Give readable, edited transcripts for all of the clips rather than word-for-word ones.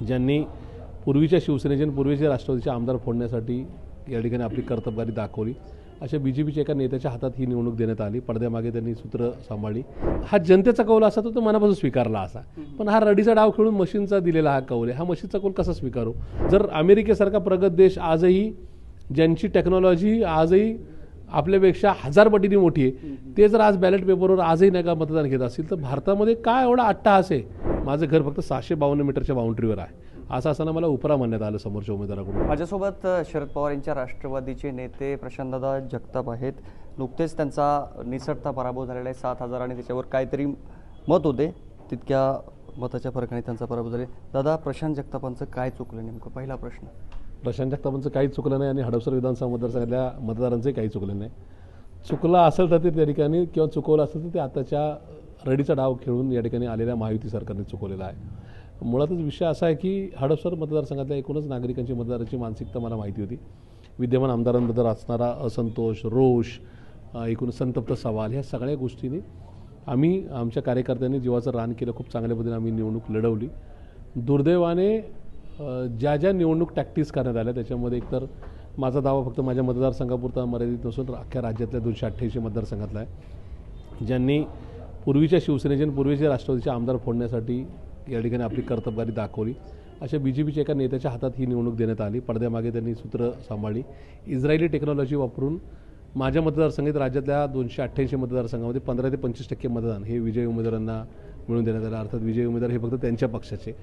ज्यांनी पूर्वीच्या शिवसेनेचे आणि पूर्वीच्या राष्ट्रवादीचे आमदार फोडण्यासाठी या ठिकाणी आपली कर्तबगारी दाखवली, अशा बीजेपीच्या एका नेत्याच्या हातात ही निवडणूक देण्यात आली. पडद्यामागे त्यांनी सूत्र सांभाळली. हा जनतेचा कौल असा तो मनापासून स्वीकारला असा, पण हा रडीचा डाव खेळून मशीनचा दिलेला हा कौल आहे. हा मशीनचा कौल कसा स्वीकारू? जर अमेरिकेसारखा प्रगत देश आजही, ज्यांची टेक्नॉलॉजी आजही आपल्यापेक्षा 1000 पटीने मोठी आहे, ते जर आज बॅलेट पेपरवर आजही नाही का मतदान घेत असतील, तर भारतामध्ये काय एवढा अट्टहास आहे? माझं घर फक्त 652 मीटरच्या बाउंड्रीवर आहे. असं असताना मला उपरा म्हणण्यात आलं समोरच्या उमेदवाराकडून. माझ्यासोबत शरद पवार यांच्या राष्ट्रवादीचे नेते प्रशांतदादा जगताप आहेत. नुकतेच त्यांचा निसटता पराभव झालेला आहे. 7000 आणि त्याच्यावर काहीतरी मत होते, तितक्या मताच्या फरकाने त्यांचा पराभव झाला. दादा, प्रशांत जगतापांचं काय चुकलं नेमकं? पहिला प्रश्न. प्रशांत जगतापांचं काहीच चुकलं नाही आणि हडपसर विधानसभा मतदारसंघातल्या मतदारांचंही काही चुकलं नाही. चुकलं असेल तर ते त्या ठिकाणी, किंवा चुकवलं असेल तर ते आताच्या रडीचा डाव खेळून या ठिकाणी आलेल्या महायुती सरकारने चुकवलेला आहे. मुळातच विषय असा आहे की हडपसर मतदारसंघातल्या एकूणच नागरिकांची, मतदारांची मानसिकता मला माहिती होती. विद्यमान आमदारांबद्दल असणारा असंतोष, रोष, एकूण संतप्त सवाल, ह्या सगळ्या गोष्टींनी आम्ही, आमच्या कार्यकर्त्यांनी जीवाचं रान केलं. खूप चांगल्या पद्धतीने आम्ही निवडणूक लढवली. दुर्दैवाने ज्या ज्या निवडणूक टॅक्टिक्स करण्यात आल्या त्याच्यामध्ये एकतर माझा दावा फक्त माझ्या मतदारसंघापुरता मर्यादित नसून अख्ख्या राज्यातल्या 288 मतदारसंघातला आहे. ज्यांनी पूर्वीच्या शिवसेनेचे आणि पूर्वीच्या राष्ट्रवादीचे आमदार फोडण्यासाठी या ठिकाणी आपली कर्तबगारी दाखवली, अशा बीजेपीच्या एका नेत्याच्या हातात ही निवडणूक देण्यात आली. पडद्यामागे त्यांनी सूत्र सांभाळली. इस्रायली टेक्नॉलॉजी वापरून माझ्या मतदारसंघात, राज्यातल्या 288 मतदारसंघामध्ये 15 ते 25% मतदान हे विजयी उमेदवारांना मिळून देण्यात आलं. अर्थात विजयी उमेदवार हे फक्त त्यांच्या पक्षाचे,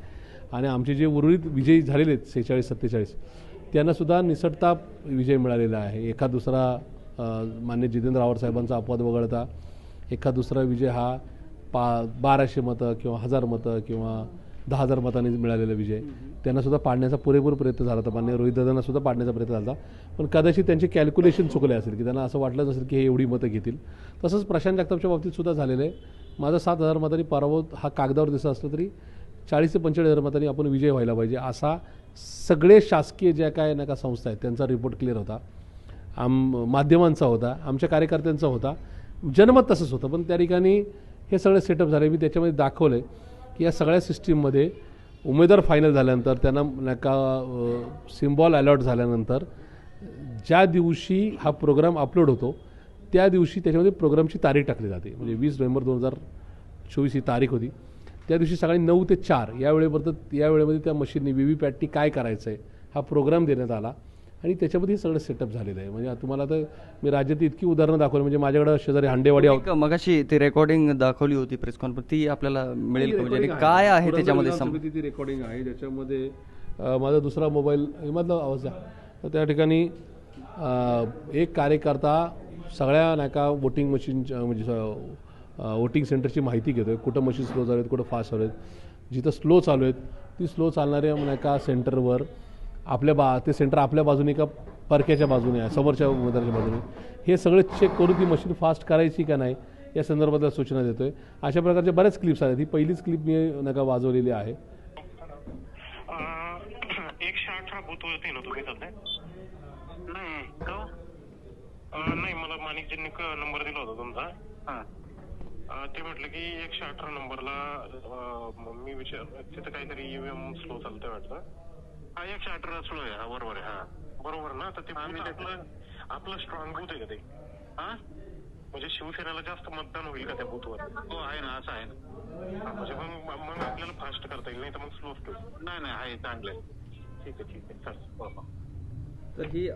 आणि आमचे जे उर्वरित विजयी झालेले आहेत 46-47, त्यांनासुद्धा निसटता विजय मिळालेला आहे. एखाद दुसरा मान्य जितेंद्र आव्हाड साहेबांचा अपवाद वगळता एखाद दुसरा विजय हा 1200 मतं किंवा 1000 मतं किंवा 10,000 मतांनी मिळालेला विजय, त्यांनासुद्धा पाडण्याचा पुरेपूर प्रयत्न झाला होता. मान्य रोहितदादांनासुद्धा पाडण्याचा प्रयत्न झाला होता, पण कदाचित त्यांचे कॅल्क्युलेशन चुकले असेल की त्यांना असं वाटलं नसेल की हे एवढी मतं घेतील. तसंच प्रशांत जगतापच्या बाबतीतसुद्धा झालेलं आहे. माझा 7000 मतांनी पराभव हा कागदावर दिसत असला तरी 40 ते 45,000 मतांनी आपण विजय व्हायला पाहिजे, असा सगळे शासकीय ज्या काय नाही का संस्था आहेत त्यांचा रिपोर्ट क्लिअर होता. माध्यमांचा होता, आमच्या कार्यकर्त्यांचा होता, जनमत तसंच होतं. पण त्या ठिकाणी हे सगळे सेटअप झाले. मी त्याच्यामध्ये दाखवलं आहे की या सगळ्या सिस्टीममध्ये उमेदवार फायनल झाल्यानंतर, त्यांना नाही का सिम्बॉल अलॉट झाल्यानंतर, ज्या दिवशी हा प्रोग्राम अपलोड होतो त्या दिवशी त्याच्यामध्ये प्रोग्रामची तारीख टाकली जाते. म्हणजे 20 नोव्हेंबर 2024 ही तारीख होती. त्या दिवशी सकाळी 9 ते 4 या वेळेमध्ये त्या मशीननी व्हीव्हीपॅटनी काय करायचं आहे हा प्रोग्राम देण्यात आला, आणि त्याच्यामध्ये हे सगळं सेटअप झालेलं आहे. म्हणजे तुम्हाला तर मी राज्यात इतकी उदाहरणं दाखवली. म्हणजे माझ्याकडे शेजारी हांडेवाडी मगाशी ती रेकॉर्डिंग दाखवली होती प्रेस कॉन्फरन्स, ती आपल्याला मिळेल का? म्हणजे काय आहे त्याच्यामध्ये? ती रेकॉर्डिंग आहे, ज्याच्यामध्ये माझा दुसरा मोबाईल मधला आवाज आहे. तर त्या ठिकाणी एक कार्यकर्ता सगळ्या नाही का वोटिंग मशीन, म्हणजे वोटिंग सेंटरची माहिती घेतो आहे. कुठं मशीन स्लो चालू आहेत, कुठं फास्ट चालू आहेत. जिथं स्लो चालू आहेत ती स्लो चालणाऱ्या नाही का सेंटरवर ते सेंटर आपल्या बाजूने का परक्याच्या बाजूने आहे, समोरच्या उमेदवाराच्या बाजूने, हे सगळं चेक करून ती मशीन फास्ट करायची का नाही या संदर्भातल्या सूचना देतोय. अशा प्रकारच्या बऱ्याच क्लिप्स आहेत. ही पहिलीच क्लिप मी नाही का वाजवलेली आहे. 118 बूथ होते ना तुम्ही सध्या? नाही, मला माणिकजींनी नंबर दिला होता तुमचा. ते म्हटलं की 118 नंबरला मी तिथं काहीतरी ईव्हीएम स्लो चालतंय वाटतं. 118 स्लो आहे. हा बरोबर आहे. हा बरोबर ना. तर ते आपलं स्ट्रॉंग बूथ आहे का ते? म्हणजे शिवसेनेला जास्त मतदान होईल का त्या बूथवर? हो, आहे ना, असं आहे ना. म्हणजे मग आपल्याला फास्ट करता येईल, नाही तर मग स्लो स्लो. नाही, आहे, चांगलं आहे. ठीक आहे चल. तर ही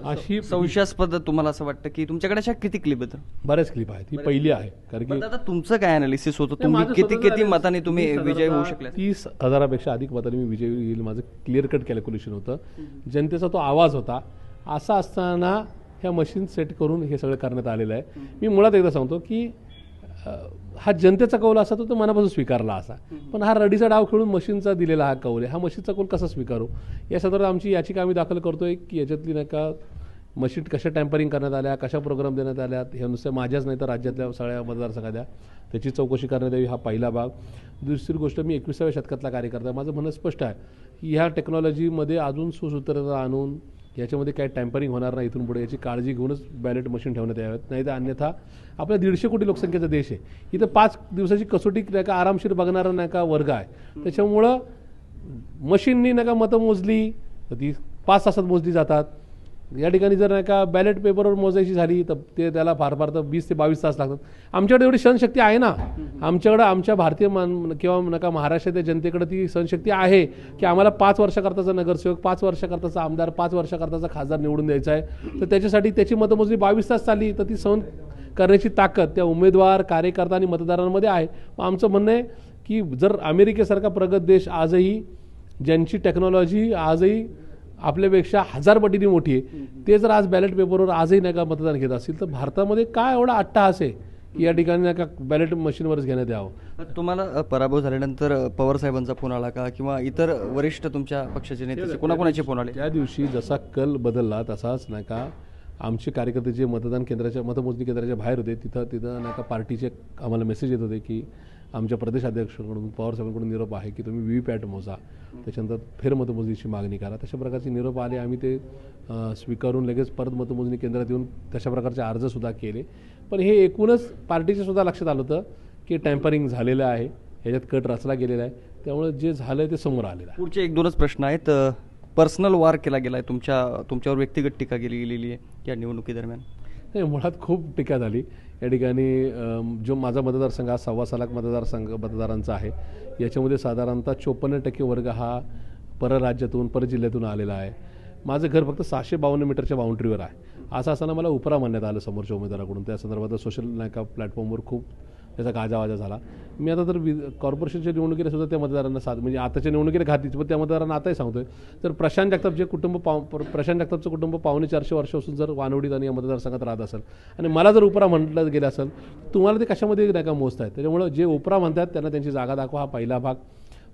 अशी संशयास्पद तुम्हाला असं वाटतं की तुमच्याकडे अशा किती क्लिप आहेत? बऱ्याच क्लिप आहेत. ही पहिली आहे. कारण की आता तुमचं काय अनालिसिस होतं? तुम्ही किती मतांनी तुम्ही विजय होऊ शकले? 30,000पेक्षा अधिक मतांनी मी विजय होईल, माझं क्लिअर कट कॅल्क्युलेशन होतं. जनतेचा तो आवाज होता. असा असताना ह्या मशीन सेट करून हे सगळं करण्यात आलेलं आहे. मी मुळात एकदा सांगतो की हा जनतेचा कौल असा तो मनापासून स्वीकारला असा, पण हा रडीचा डाव खेळून मशीनचा दिलेला हा कौल आहे. हा मशीनचा कौल कसा स्वीकारू या संदर्भात आमची याचिका आम्ही दाखल करतोय की याच्यातली नाही का मशीन कशा टॅम्परिंग करण्यात आल्या, कशा प्रोग्राम देण्यात आल्या, हे नुसतं माझ्याच नाही तर राज्यातल्या सगळ्या मतदारसंघातल्या, त्याची चौकशी करण्यात यावी. हा पहिला भाग. दुसरी गोष्ट, मी 21व्या शतकातला कार्यकर्ता, माझं म्हणणं स्पष्ट आहे की ह्या टेक्नॉलॉजीमध्ये अजून सुसूत्रता आणून याच्यामध्ये काय टॅम्परिंग होणार नाही इथून पुढे, याची काळजी घेऊनच बॅलेट मशीन ठेवण्यात यावेत. नाही तर अन्यथा आपल्या 150 कोटी लोकसंख्येचा देश आहे. इथं 5 दिवसाची कसोटी नाही का आरामशीर बघणारा नाही का वर्ग आहे. त्याच्यामुळं मशीननी नाही का मतं मोजली तर ती 5 तासात मोजली जातात. या ठिकाणी जर नाही का बॅलेट पेपरवर मोजायची झाली तर त्याला फार फार तर 20 ते 22 तास लागतात. आमच्याकडे एवढी सहनशक्ती आहे ना, आमच्याकडे आमच्या भारतीय किंवा नका महाराष्ट्राच्या जनतेकडे ती सहनशक्ती आहे की आम्हाला 5 वर्षाकरताचा नगरसेवक, 5 वर्षाकरताचा आमदार, 5 वर्षाकरताचा खासदार निवडून द्यायचा आहे. तर त्याच्यासाठी त्याची मतमोजणी 22 तास चालली तर ती सहन करण्याची ताकद त्या उमेदवार, कार्यकर्ता आणि मतदारांमध्ये आहे. आमचं म्हणणं आहे की जर अमेरिकेसारखा प्रगत देश आजही, ज्यांची टेक्नॉलॉजी आजही आपल्यापेक्षा 1000 पटीने मोठी आहे, ते जर आज बॅलेट पेपरवर आजही नाही का मतदान घेत असतील तर भारतामध्ये काय एवढा अट्टहास आहे की या ठिकाणी नाही का बॅलेट मशीनवरच घेण्यात यावं. तुम्हाला पराभव झाल्यानंतर पवार साहेबांचा फोन आला का, किंवा इतर वरिष्ठ तुमच्या पक्षाचे नेते कोणाकोणाचे फोन आले? त्या दिवशी जसा कल बदलला तसाच नाही का आमचे कार्यकर्ते जे मतदान केंद्राच्या मतमोजणी केंद्राच्या बाहेर होते तिथं नाही का पार्टीचे आम्हाला मेसेज येत होते की आमच्या प्रदेशाध्यक्षांकडून, पवार साहेबांकडून निरोप आहे की तुम्ही व्हीव्हीपॅट मोजा, त्याच्यानंतर फेरमतमोजणीची मागणी करा. तशा प्रकारचे निरोप आले. आम्ही ते स्वीकारून लगेच परत मतमोजणी केंद्रात येऊन तशा प्रकारचे अर्जसुद्धा केले. पण हे एकूणच पार्टीच्या सुद्धा लक्षात आलं होतं की टॅम्परिंग झालेलं आहे, ह्याच्यात कट रचला गेलेला आहे. त्यामुळे जे झालं आहे ते समोर आलेलं आहे. पुढचे 1-2च प्रश्न आहेत. पर्सनल वार केला गेला आहे, तुमच्यावर व्यक्तिगत टीका केली गेलेली आहे या निवडणुकीदरम्यान? नाही, मुळात खूप टीका झाली या ठिकाणी. जो माझा मतदारसंघ हा 1.25 लाख मतदारांचा आहे, याच्यामध्ये साधारणतः 54% वर्ग हा परराज्यातून, परजिल्ह्यातून आलेला आहे. माझं घर फक्त 652 मीटरच्या बाउंड्रीवर आहे. असं असताना मला उपरा म्हणण्यात आलं समोरच्या उमेदवाराकडून. त्या संदर्भात सोशल नाही का प्लॅटफॉर्मवर खूप त्याचा गाजावाजा झाला. मी आता तर कॉर्पोरेशनच्या निवडणुकीला सुद्धा त्या मतदारांना म्हणजे आताच्या निवडणुकीला घातलीच, पण त्या मतदारांना आताही सांगतोय, तर प्रशांत जगतापचे कुटुंब प्रशांत जगतापचं कुटुंब 450 वर्षापासून जर वानवडीत आणि या मतदारसंघात राहत असेल आणि मला जर उपरा म्हटलं गेलं असेल, तुम्हाला ते कशामध्ये नाही का मोजतायत. त्याच्यामुळं जे उपरा म्हणतात त्यांना त्यांची जागा दाखवा, हा पहिला भाग.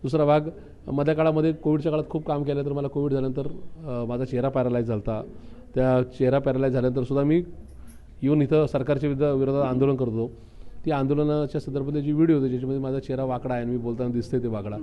दुसरा भाग, मध्य काळामध्ये कोविडच्या काळात खूप काम केलं, तर मला कोविड झाल्यानंतर माझा चेहरा पॅरालाइज झाला होता. त्या चेहरा पॅरालाइज झाल्यानंतर सुद्धा मी येऊन इथं सरकारच्या विरोधात आंदोलन करतो. ती आंदोलनाच्या संदर्भातले जी व्हिडिओ होते ज्याच्यामध्ये माझा चेहरा वाकडा आहे आणि मी बोलताना दिसते ते वाकडा,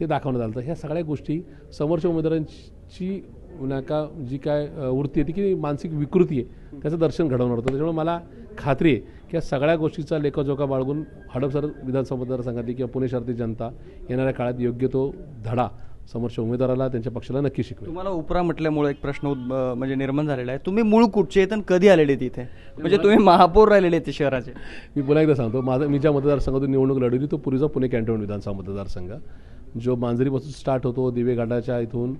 ते दाखवण्यात आलं. तर ह्या सगळ्या गोष्टी समोरच्या उमेदवारांची नाका जी काय वृत्ती आहे ती की मानसिक विकृती आहे त्याचं दर्शन घडवणार होतं. त्याच्यामुळे मला खात्री आहे की या सगळ्या गोष्टीचा लेखाजोखा बाळगून हडपसर विधानसभा मतदारसंघातली किंवा पुणे शहरातली जनता येणाऱ्या काळात योग्य तो धडा समोरच्या उमेदवाराला, त्यांच्या पक्षाला नक्की शिकवेल. तुम्हाला उपरा म्हटल्यामुळे एक प्रश्न म्हणजे निर्माण झालेला आहे. तुम्ही मूळ कुठचे आहेत आणि कधी आलेले तिथे? म्हणजे तुम्ही महापौर राहिलेले ते शहराचे? मी पुन्हा एकदा सांगतो, मी ज्या मतदारसंघातून निवडणूक लढवली तो पुरीचा पुणे कॅन्टोन्मेंट विधानसभा मतदारसंघ, जो मांजरीपासून स्टार्ट होतो, दिवे घाटाच्या इथून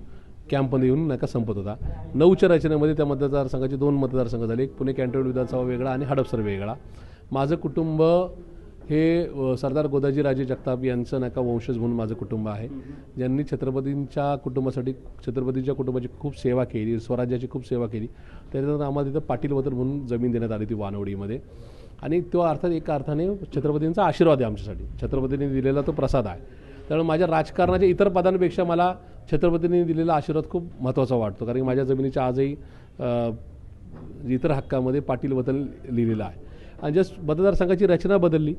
कॅम्पमध्ये येऊन नाही का संपत होता. 9च्या रचनेमध्ये त्या मतदारसंघाचे 2 मतदारसंघ झाले, एक पुणे कॅन्टोन्मेंट विधानसभा वेगळा आणि हडपसर वेगळा. माझं कुटुंब हे सरदार गोदाजीराजे जगताप यांचं नाही का वंशज म्हणून माझं कुटुंब आहे, ज्यांनी छत्रपतींच्या कुटुंबाची खूप सेवा केली, स्वराज्याची खूप सेवा केली. त्याच्यानंतर आम्हाला तिथं पाटील वतर म्हणून जमीन देण्यात आली ती वानवडीमध्ये, आणि तो अर्थात एका अर्थाने छत्रपतींचा आशीर्वाद आहे आमच्यासाठी, छत्रपतींनी दिलेला तो प्रसाद आहे. त्यामुळे माझ्या राजकारणाच्या इतर पदांपेक्षा मला छत्रपतींनी दिलेला आशीर्वाद खूप महत्त्वाचा वाटतो, कारण की माझ्या जमिनीच्या आजही इतर हक्कामध्ये पाटील वतन लिहिलेलं आहे. आणि जस्ट मतदारसंघाची रचना बदलली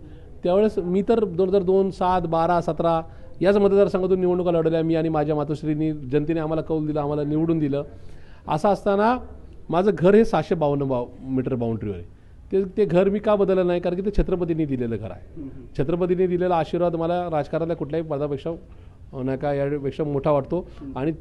त्यावेळेस मी तर 2002, 7, 12, 17 याच मतदारसंघातून निवडणुका लढवल्या. मी आणि माझ्या मातोश्रींनी, जनतेने आम्हाला कौल दिला, आम्हाला निवडून दिलं. असं असताना माझं घर हे 652 मीटर बाउंड्रीवर आहे. ते घर मी का बदललं नाही, कारण की ते छत्रपतींनी दिलेलं घर आहे. छत्रपतींनी दिलेला आशीर्वाद मला राजकारणातल्या कुठल्याही पदापेक्षा नाही का यापेक्षा मोठा वाटतो आणि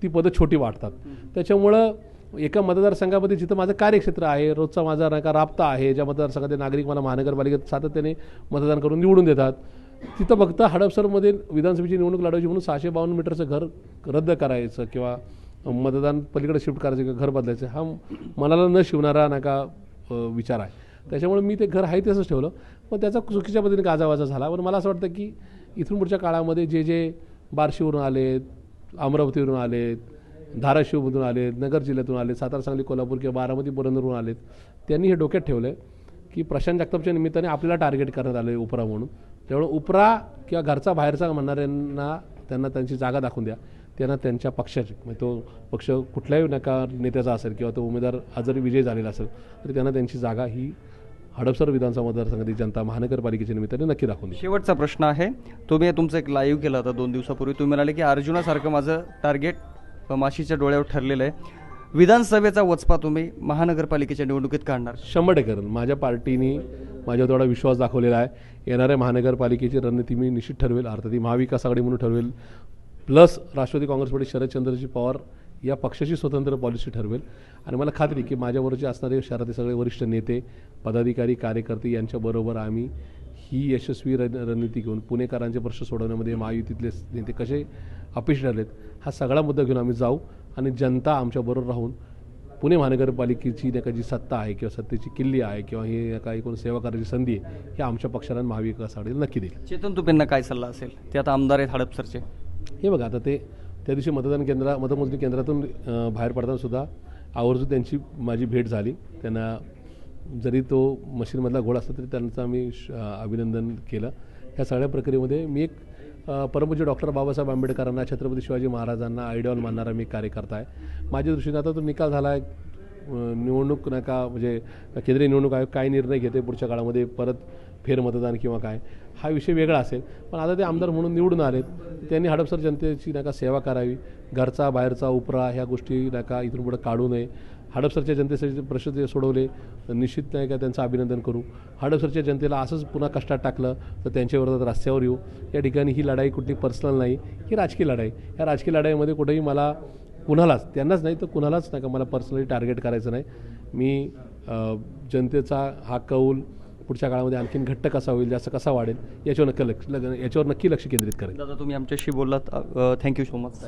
ती पदं छोटी वाटतात. त्याच्यामुळं एका मतदारसंघामध्ये जिथं माझं कार्यक्षेत्र आहे, रोजचा माझा नाही का राबता आहे, ज्या मतदारसंघातले नागरिक मला महानगरपालिकेत सातत्याने मतदान करून निवडून देतात, तिथं फक्त हडपसरमध्ये विधानसभेची निवडणूक लढवायची म्हणून 652 मीटरचं घर रद्द करायचं किंवा मतदान पलीकडे शिफ्ट करायचं किंवा घर बदलायचं, हा मनाला न शिवणारा नाही का विचार आहे. त्याच्यामुळे मी ते घर आहे तसंच ठेवलं. पण त्याचा चुकीच्या पद्धतीने गाजावाजा झाला. पण मला असं वाटतं की इथून पुढच्या काळामध्ये जे बार्शीवरून आलेत, अमरावतीवरून आलेत, धाराशिवमधून आलेत, नगर जिल्ह्यातून आलेत, सातारा, सांगली, कोल्हापूर किंवा बारामती, पुरंदरवरून आलेत, त्यांनी हे डोक्यात ठेवलं की प्रशांत जगतापच्या निमित्ताने आपल्याला टार्गेट करण्यात आलं आहे उपरा म्हणून. त्यामुळे उपरा किंवा घरचा बाहेरचा म्हणणाऱ्यांना त्यांना त्यांची जागा दाखवून द्या. त्यांना त्यांच्या पक्षाची, म्हणजे तो पक्ष कुठल्याही नका नेत्याचा असेल किंवा तो उमेदवार आज जरी विजय झालेला असेल तरी त्यांना त्यांची जागा ही हडपसर विधानसभा मतदारसंघातील जनता महानगरपालिकेच्या निमित्ताने नक्की दाखवून द्या. शेवटचा प्रश्न आहे, तुम्ही तुमचं एक लाईव्ह केलं होता 2 दिवसापूर्वी. तुम्ही म्हणाले की अर्जुनासारखं माझं टार्गेट माशीच्या डोळ्यावर ठरलेलं आहे. विधानसभेचा वचपा तुम्ही महानगरपालिकेच्या निवडणुकीत काढणार? 100% माझ्या पार्टीने माझ्यावर तेवढा विश्वास दाखवलेला आहे. येणाऱ्या महानगरपालिकेची रणनीती मी निश्चित ठरवेल, अर्थात ती महाविकास आघाडी म्हणून ठरवेल. प्लस राष्ट्रवादी काँग्रेस पार्टी शरदचंद्रजी पवार या पक्षाची स्वतंत्र पॉलिसी ठरवेल आणि मला खात्री की माझ्याबरोबरचे असणारे शहरातील सगळे वरिष्ठ नेते पदाधिकारी कार्यकर्ते यांच्याबरोबर आम्ही ही यशस्वी रणनीती घेऊन पुणेकरांचे प्रश्न सोडवण्यामध्ये महायुतीतले नेते कसे अपयशी ठरलेत हा सगळा मुद्दा घेऊन आम्ही जाऊ आणि जनता आमच्याबरोबर राहून पुणे महानगरपालिकेची नाही का जी सत्ता आहे किंवा सत्तेची किल्ली आहे किंवा ही काही कोण सेवा करायची संधी आहे ही आमच्या पक्षाला आणि महाविकास आघाडीला नक्की देईल. चेतन तुपेंना काय सल्ला असेल? ते आता आमदार आहेत हडपसरचे. हे बघा आता ते त्या दिवशी मतमोजणी केंद्रातून बाहेर पडताना सुद्धा आवर्जून त्यांची माझी भेट झाली. त्यांना जरी तो मशीनमधला घोड असला तरी त्यांचं आम्ही अभिनंदन केलं. ह्या सगळ्या प्रक्रियेमध्ये मी एक परमपूज्य डॉक्टर बाबासाहेब आंबेडकरांना छत्रपती शिवाजी महाराजांना आयडॉल मानणारा मी कार्यकर्ता आहे. माझ्या दृष्टीने आता तो निकाल झाला आहे. निवडणूक नका म्हणजे केंद्रीय निवडणूक आयोग काय निर्णय घेते पुढच्या काळामध्ये परत फेरमतदान किंवा काय हा विषय वेगळा असेल. पण आता ते आमदार म्हणून निवडून आलेत. त्यांनी हडपसर जनतेची नका सेवा करावी. घरचा बाहेरचा उपरा ह्या गोष्टी नका इथून पुढे काढू नये. हडपसरच्या जनतेसाठी प्रश्न जे सोडवले निश्चित नाही का त्यांचं अभिनंदन करू. हडपसरच्या जनतेला असंच पुन्हा कष्टात टाकलं तर त्यांच्याविरोधात रस्त्यावर येऊ. या ठिकाणी ही लढाई कुठली पर्सनल नाही, ही राजकीय लढाई. या राजकीय लढाईमध्ये कुठेही मला कुणालाच त्यांनाच नाही तर कुणालाच नाही का मला पर्सनली टार्गेट करायचं नाही. मी जनतेचा हा कौल पुढच्या काळामध्ये आणखीन घट्ट कसा होईल जास्त कसा वाढेल याच्यावर नक्की लक्ष केंद्रित करेल. दादा तुम्ही आमच्याशी बोललात. Thank you so much.